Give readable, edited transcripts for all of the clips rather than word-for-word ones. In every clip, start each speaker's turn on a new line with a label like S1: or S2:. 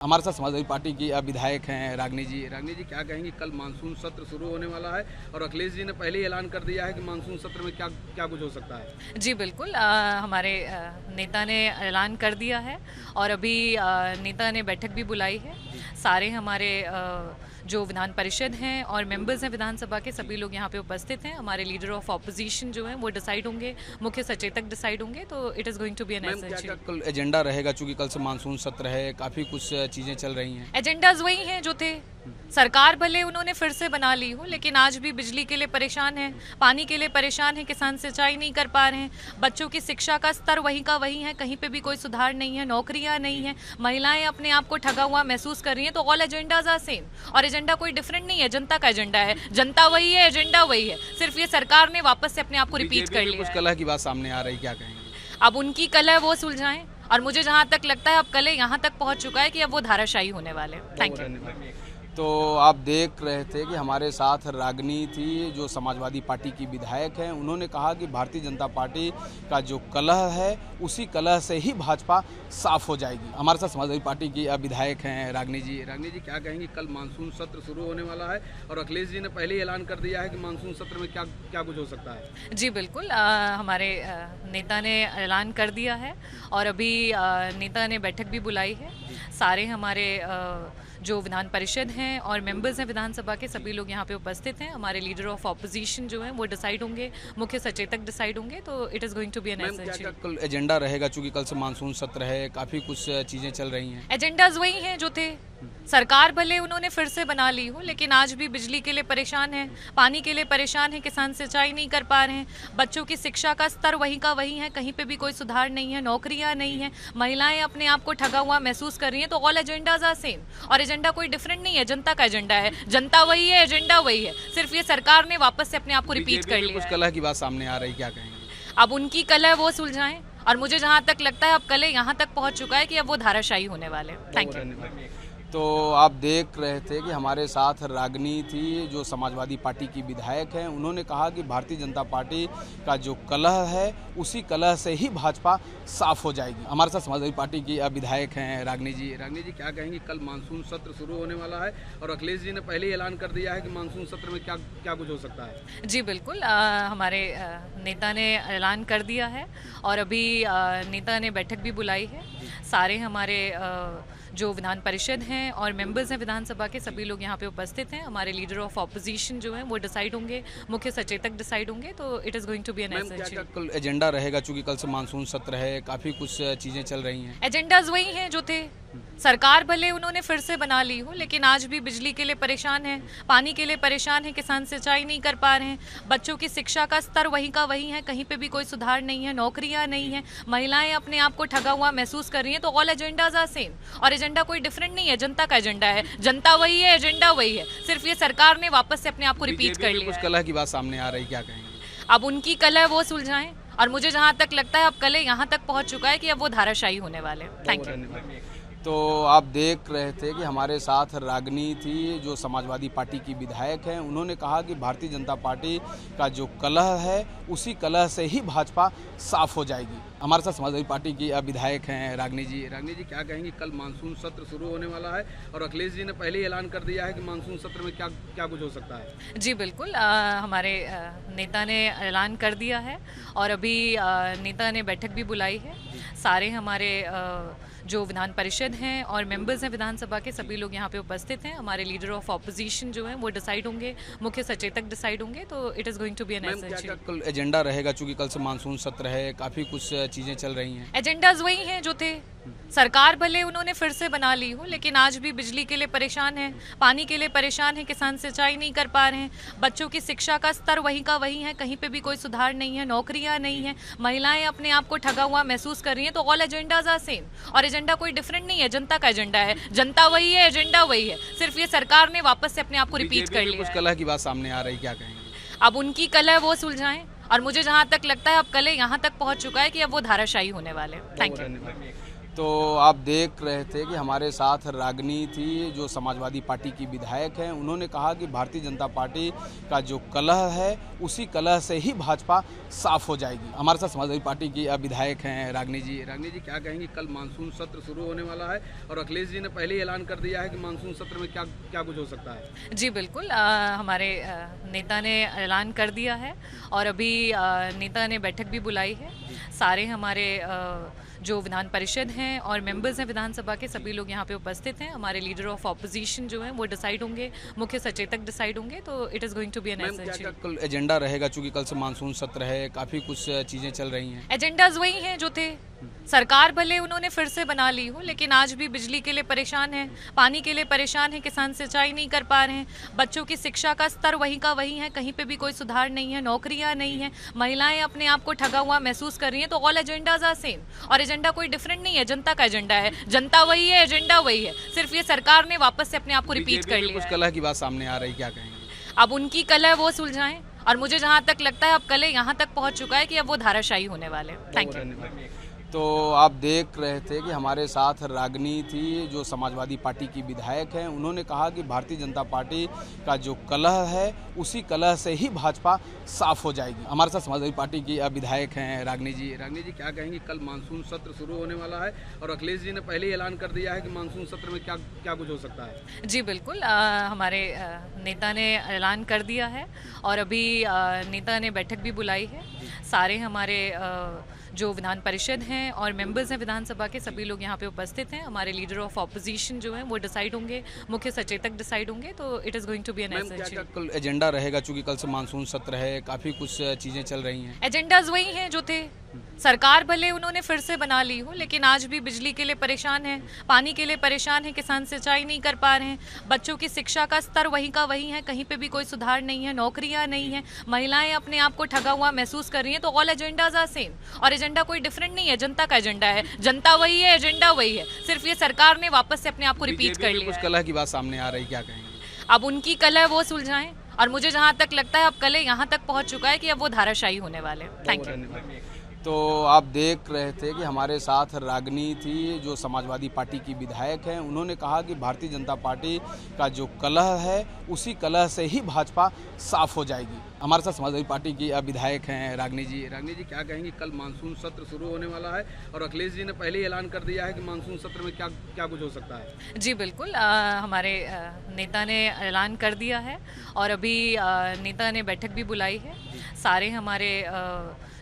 S1: हमारे साथ समाजवादी पार्टी की विधायक हैं रागनी जी। रागनी जी, क्या कहेंगी, कल मानसून सत्र शुरू होने वाला है और अखिलेश जी ने पहले ही ऐलान कर दिया है कि मानसून सत्र में क्या क्या कुछ हो सकता है।
S2: जी बिल्कुल, हमारे नेता ने ऐलान कर दिया है और अभी नेता ने बैठक भी बुलाई है। सारे हमारे जो विधान परिषद हैं और मेंबर्स हैं विधानसभा के, सभी लोग यहाँ पे उपस्थित हैं। हमारे लीडर ऑफ ऑपोजिशन जो हैं वो डिसाइड होंगे, मुख्य सचेतक डिसाइड होंगे, तो it is going to be an
S1: क्या क्या कल एजेंडा रहेगा, चूंकि कल से मानसून सत्र है, काफ़ी कुछ चीज़ें चल रही हैं।
S2: एजेंडाज वही हैं जो थे। सरकार भले उन्होंने फिर से बना ली हो, लेकिन आज भी बिजली के लिए परेशान है, पानी के लिए परेशान है, किसान सिंचाई नहीं कर पा रहे हैं, बच्चों की शिक्षा का स्तर वही का वही है, कहीं पे भी कोई सुधार नहीं है, नौकरियां नहीं है, महिलाएं अपने आप को ठगा हुआ महसूस कर रही हैं। तो ऑल एजेंडाज आर सेम और एजेंडा कोई डिफरेंट नहीं है, जनता का एजेंडा है, जनता वही है, एजेंडा वही है। सिर्फ ये सरकार ने वापस से अपने आप को रिपीट कर लिया।
S1: कुछ कलह की बात सामने आ रही, क्या कहेंगे?
S2: अब उनकी कलह वो सुलझाएं, और मुझे जहां तक लगता है अब कलह यहाँ तक पहुंच चुका है कि अब वो धाराशायी होने वाले। Thank you.
S1: तो आप देख रहे थे कि हमारे साथ रागनी थी, जो समाजवादी पार्टी की विधायक हैं। उन्होंने कहा कि भारतीय जनता पार्टी का जो कलह है, उसी कलह से ही भाजपा साफ हो जाएगी। हमारे साथ समाजवादी पार्टी की विधायक हैं रागनी जी। रागनी जी, क्या कहेंगी, कल मानसून सत्र शुरू होने वाला है और अखिलेश जी ने पहले ही ऐलान कर दिया है कि मानसून सत्र में क्या क्या कुछ हो सकता है।
S2: जी बिल्कुल, हमारे नेता ने ऐलान कर दिया है और अभी नेता ने बैठक भी बुलाई है। सारे हमारे जो विधान परिषद हैं और मेंबर्स हैं विधानसभा के, सभी लोग यहाँ पे उपस्थित हैं। हमारे लीडर ऑफ ऑपोजिशन जो हैं वो डिसाइड होंगे, मुख्य सचेतक डिसाइड होंगे, तो it is going to be an
S1: क्या कल एजेंडा रहेगा, चूंकि कल से मानसून सत्र है, काफ़ी कुछ चीज़ें चल रही हैं।
S2: एजेंडाज वही हैं जो थे। सरकार भले उन्होंने फिर से बना ली हो, लेकिन आज भी बिजली के लिए परेशान है, पानी के लिए परेशान है, किसान सिंचाई नहीं कर पा रहे हैं, बच्चों की शिक्षा का स्तर वही का वही है, कहीं पे भी कोई सुधार नहीं है, नौकरियां नहीं है, महिलाएं अपने आप को ठगा हुआ महसूस कर रही हैं। तो ऑल एजेंडाज आर सेम और एजेंडा कोई डिफरेंट नहीं है, जनता का एजेंडा है, जनता वही है, एजेंडा वही है। सिर्फ ये सरकार ने वापस से अपने आप को रिपीट कर लिया।
S1: कुछ कलह की बात सामने आ रही, क्या कहेंगे?
S2: अब उनकी कलह वो सुलझाएं, और मुझे जहां तक लगता है अब कलह यहाँ तक पहुंच चुका है कि अब वो धाराशायी होने वाले। Thank you.
S1: तो आप देख रहे थे कि हमारे साथ रागनी थी, जो समाजवादी पार्टी की विधायक हैं। उन्होंने कहा कि भारतीय जनता पार्टी का जो कलह है, उसी कलह से ही भाजपा साफ हो जाएगी। हमारे साथ समाजवादी पार्टी की विधायक हैं रागनी जी। रागनी जी, क्या कहेंगी, कल मानसून सत्र शुरू होने वाला है और अखिलेश जी ने पहले ही ऐलान कर दिया है कि मानसून सत्र में क्या क्या कुछ हो सकता है।
S2: जी बिल्कुल, हमारे नेता ने ऐलान कर दिया है और अभी नेता ने बैठक भी बुलाई है। सारे हमारे जो विधान परिषद हैं और मेंबर्स हैं विधानसभा के, सभी लोग यहाँ पे उपस्थित हैं। हमारे लीडर ऑफ ऑपोजिशन जो हैं वो डिसाइड होंगे, मुख्य सचेतक डिसाइड होंगे, तो it is going to be an
S1: क्या कल एजेंडा रहेगा, चूंकि कल से मानसून सत्र है, काफ़ी कुछ चीज़ें चल रही हैं।
S2: एजेंडाज वही हैं जो थे। सरकार भले उन्होंने फिर से बना ली हो, लेकिन आज भी बिजली के लिए परेशान है, पानी के लिए परेशान है, किसान सिंचाई नहीं कर पा रहे हैं, बच्चों की शिक्षा का स्तर वही का वही है, कहीं पे भी कोई सुधार नहीं है, नौकरियां नहीं है, महिलाएं अपने आप को ठगा हुआ महसूस कर रही हैं। तो ऑल एजेंडाज आर सेम और एजेंडा कोई डिफरेंट नहीं है, जनता का एजेंडा है, जनता वही है, एजेंडा वही है। सिर्फ ये सरकार ने वापस से अपने आप को रिपीट कर लिया।
S1: कुछ कलह की बात सामने आ रही, क्या कहेंगे?
S2: अब उनकी कलह वो सुलझाएं, और मुझे जहां तक लगता है अब कलह यहाँ तक पहुंच चुका है कि अब वो धाराशायी होने वाले। Thank you.
S1: तो आप देख रहे थे कि हमारे साथ रागनी थी, जो समाजवादी पार्टी की विधायक हैं। उन्होंने कहा कि भारतीय जनता पार्टी का जो कलह है, उसी कलह से ही भाजपा साफ हो जाएगी। हमारे साथ समाजवादी पार्टी की विधायक हैं रागनी जी। रागनी जी, क्या कहेंगी, कल मानसून सत्र शुरू होने वाला है और अखिलेश जी ने पहले ही ऐलान कर दिया है कि मानसून सत्र में क्या क्या कुछ हो सकता है।
S2: जी बिल्कुल, हमारे नेता ने ऐलान कर दिया है और अभी नेता ने बैठक भी बुलाई है। सारे हमारे जो विधान परिषद हैं और मेंबर्स हैं विधानसभा के, सभी लोग यहाँ पे उपस्थित हैं। हमारे लीडर ऑफ ऑपोजिशन जो हैं वो डिसाइड होंगे, मुख्य सचेतक डिसाइड होंगे, तो it is going to be an
S1: क्या कल एजेंडा रहेगा, चूंकि कल से मानसून सत्र है, काफ़ी कुछ चीज़ें चल रही हैं।
S2: एजेंडाज वही हैं जो थे। सरकार भले उन्होंने फिर से बना ली हो, लेकिन आज भी बिजली के लिए परेशान है, पानी के लिए परेशान है, किसान सिंचाई नहीं कर पा रहे हैं, बच्चों की शिक्षा का स्तर वही का वही है, कहीं पे भी कोई सुधार नहीं है, नौकरियां नहीं है, महिलाएं अपने आप को ठगा हुआ महसूस कर रही हैं। तो ऑल एजेंडाज आर सेम और एजेंडा कोई डिफरेंट नहीं है, जनता का एजेंडा है, जनता वही है, एजेंडा वही है। सिर्फ ये सरकार ने वापस से अपने आप को रिपीट कर लिया।
S1: कुछ कलह की बात सामने आ रही, क्या कहेंगे?
S2: अब उनकी कलह वो सुलझाएं, और मुझे जहां तक लगता है अब कलह यहाँ तक पहुंच चुका है कि अब वो धाराशायी होने वाले। Thank you.
S1: तो आप देख रहे थे कि हमारे साथ रागनी थी जो समाजवादी पार्टी की विधायक हैं। उन्होंने कहा कि भारतीय जनता पार्टी का जो कलह है उसी कलह से ही भाजपा साफ हो जाएगी। हमारे साथ समाजवादी पार्टी की विधायक हैं रागनी जी। रागनी जी, क्या कहेंगी? कल मानसून सत्र शुरू होने वाला है और अखिलेश जी ने पहले ही ऐलान कर दिया है कि मानसून सत्र में क्या क्या कुछ हो सकता है।
S2: जी बिल्कुल, हमारे नेता ने ऐलान कर दिया है और अभी नेता ने बैठक भी बुलाई है। सारे हमारे जो विधान परिषद हैं और मेंबर्स हैं विधानसभा के, सभी लोग यहाँ पे उपस्थित हैं। हमारे लीडर ऑफ ऑपोजिशन जो है वो डिसाइड होंगे, मुख्य सचेतक डिसाइड होंगे। तो it is going to be an
S1: क्या कल एजेंडा रहेगा? चूंकि कल से मानसून सत्र है, काफ़ी कुछ चीज़ें चल रही हैं।
S2: एजेंडाज वही हैं जो थे। सरकार भले उन्होंने फिर से बना ली हो, लेकिन आज भी बिजली के लिए परेशान है, पानी के लिए परेशान है, किसान सिंचाई नहीं कर पा रहे हैं, बच्चों की शिक्षा का स्तर वही का वही है, कहीं पे भी कोई सुधार नहीं है, नौकरियां नहीं है, महिलाएं अपने आप को ठगा हुआ महसूस कर रही हैं। तो ऑल एजेंडाज आर सेम और एजेंडा कोई डिफरेंट नहीं है, जनता का एजेंडा है, जनता वही है, एजेंडा वही है। सिर्फ ये सरकार ने वापस से अपने आप को रिपीट कर लिया।
S1: कुछ कलह की बात सामने आ रही, क्या कहेंगे?
S2: अब उनकी कलह वो सुलझाएं और मुझे जहां तक लगता है अब कलह यहाँ तक पहुंच चुका है कि अब वो धाराशायी होने वाले। Thank you.
S1: तो आप देख रहे थे कि हमारे साथ रागनी थी जो समाजवादी पार्टी की विधायक हैं। उन्होंने कहा कि भारतीय जनता पार्टी का जो कलह है उसी कलह से ही भाजपा साफ हो जाएगी। हमारे साथ समाजवादी पार्टी की विधायक हैं रागनी जी। रागनी जी, क्या कहेंगी? कल मानसून सत्र शुरू होने वाला है और अखिलेश जी ने पहले ही ऐलान कर दिया है कि मानसून सत्र में क्या क्या कुछ हो सकता है।
S2: जी बिल्कुल, हमारे नेता ने ऐलान कर दिया है और अभी नेता ने बैठक भी बुलाई है। सारे हमारे जो विधान परिषद हैं और मेंबर्स हैं विधानसभा के, सभी लोग यहाँ पे उपस्थित हैं। हमारे लीडर ऑफ ऑपोजिशन जो है वो डिसाइड होंगे, मुख्य सचेतक डिसाइड होंगे। तो it is going to be an
S1: क्या कल एजेंडा रहेगा? चूंकि कल से मानसून सत्र है, काफ़ी कुछ चीज़ें चल रही हैं।
S2: एजेंडाज वही हैं जो थे। सरकार भले उन्होंने फिर से बना ली हो, लेकिन आज भी बिजली के लिए परेशान है, पानी के लिए परेशान है, किसान सिंचाई नहीं कर पा रहे हैं, बच्चों की शिक्षा का स्तर वही का वही है, कहीं पे भी कोई सुधार नहीं है, नौकरियां नहीं है, महिलाएं अपने आप को ठगा हुआ महसूस कर रही हैं। तो ऑल एजेंडाज आर सेम और एजेंडा कोई डिफरेंट नहीं है, जनता का एजेंडा है, जनता वही है, एजेंडा वही है। सिर्फ ये सरकार ने वापस से अपने आप को रिपीट कर लिया।
S1: कुछ कलह की बात सामने आ रही, क्या कहेंगे?
S2: अब उनकी कलह वो सुलझाएं और मुझे जहां तक लगता है अब कलह यहाँ तक पहुंच चुका है कि अब वो धाराशायी होने वाले। Thank you.
S1: तो आप देख रहे थे कि हमारे साथ रागनी थी जो समाजवादी पार्टी की विधायक हैं। उन्होंने कहा कि भारतीय जनता पार्टी का जो कलह है उसी कलह से ही भाजपा साफ हो जाएगी। हमारे साथ समाजवादी पार्टी की विधायक हैं रागनी जी। रागनी जी, क्या कहेंगी? कल मानसून सत्र शुरू होने वाला है और अखिलेश जी ने पहले ही ऐलान कर दिया है कि मानसून सत्र में क्या क्या कुछ हो सकता है।
S2: जी बिल्कुल, हमारे नेता ने ऐलान कर दिया है और अभी नेता ने बैठक भी बुलाई है। सारे हमारे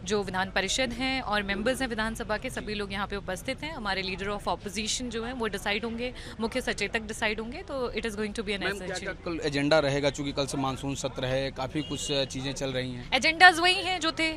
S2: जो विधान परिषद हैं और मेंबर्स हैं विधानसभा के, सभी लोग यहाँ पे उपस्थित हैं। हमारे लीडर ऑफ ऑपोजिशन जो है वो डिसाइड होंगे, मुख्य सचेतक डिसाइड होंगे। तो it is going to be an
S1: क्या कल एजेंडा रहेगा? चूंकि कल से मानसून सत्र है, काफ़ी कुछ चीज़ें चल रही हैं।
S2: एजेंडाज वही हैं जो थे।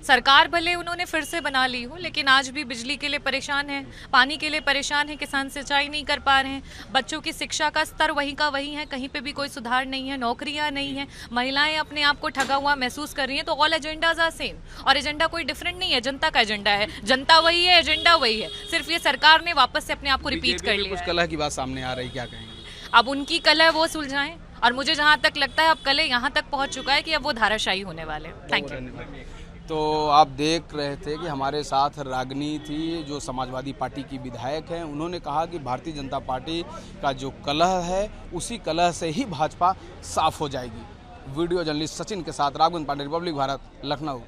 S2: सरकार भले उन्होंने फिर से बना ली हो, लेकिन आज भी बिजली के लिए परेशान है, पानी के लिए परेशान है, किसान सिंचाई नहीं कर पा रहे हैं, बच्चों की शिक्षा का स्तर वही का वही है, कहीं पे भी कोई सुधार नहीं है, नौकरियां नहीं है, महिलाएं अपने आप को ठगा हुआ महसूस कर रही हैं। तो ऑल एजेंडाज आर सेम और एजेंडा कोई डिफरेंट नहीं है, जनता का एजेंडा है, जनता वही है, एजेंडा वही है। सिर्फ ये सरकार ने वापस से अपने आप को रिपीट कर लिया।
S1: कुछ कलह की बात सामने आ रही, क्या कहेंगे?
S2: अब उनकी कलह वो सुलझाएं और मुझे जहां तक लगता है अब कलह यहाँ तक पहुंच चुका है कि अब वो धाराशायी होने वाले। Thank you.
S1: तो आप देख रहे थे कि हमारे साथ रागनी थी जो समाजवादी पार्टी की विधायक हैं। उन्होंने कहा कि भारतीय जनता पार्टी का जो कलह है उसी कलह से ही भाजपा साफ हो जाएगी। वीडियो जर्नलिस्ट सचिन के साथ राघवेंद्र पांडे, रिपब्लिक भारत, लखनऊ।